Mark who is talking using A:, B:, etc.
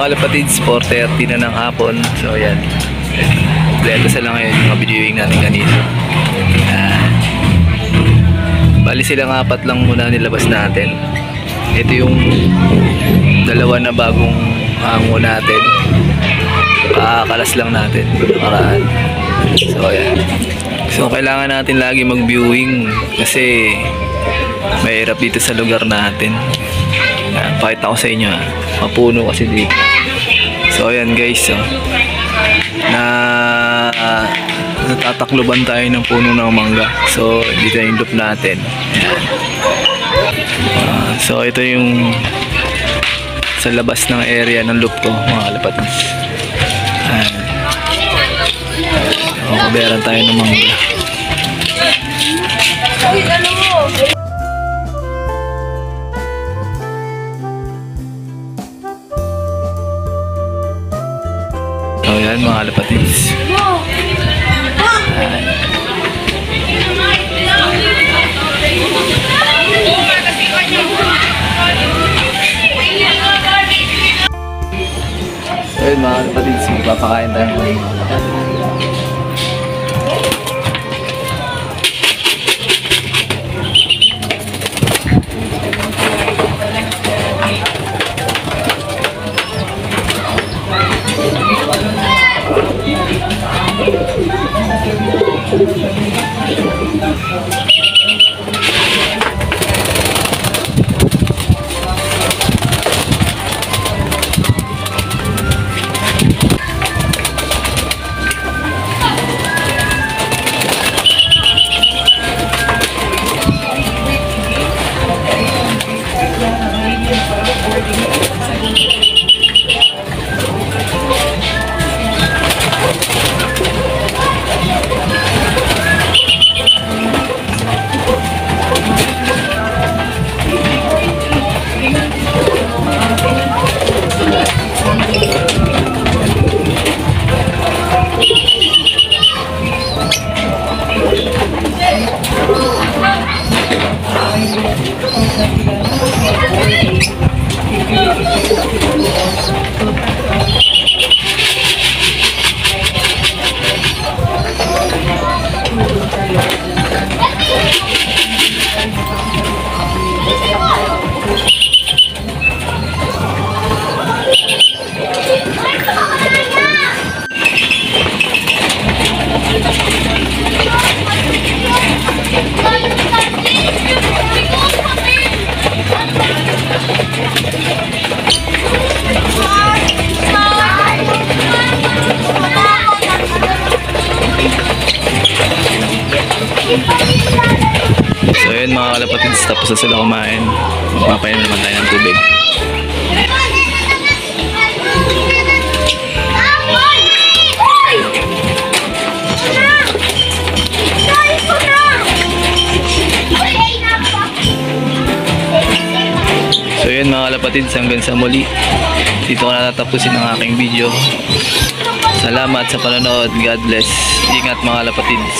A: mga kalapatids, 4:30 na ng hapon. So ayan, kompleto sa lang ngayon yung mga videoing natin kanina. Bali silang 4 lang muna nilabas natin. Ito yung dalawa na bagong hango natin. Kakakalas lang natin nakaraan. So ayan, so kailangan natin lagi mag-viewing kasi mahirap dito sa lugar natin. Pakita ko sa inyo, mapuno kasi dito. So ayan guys, natatakluban tayo ng puno ng mangga. So dito yung loop natin. So ito yung sa labas ng area ng loop ko, mga kalapatids. Kabayaran tayo ng mangga. So yan mga kalapatids. So yan mga kalapatids, magpapakain tayo ng mga. So yun mga kalapatids, tapos na sila kumain. Magpapainom naman tayo ng tubig. So yun mga kalapatids, hanggang sa muli. Dito ko na tatapusin ang aking video. Salamat sa panonood. God bless. Ingat mga kalapatids.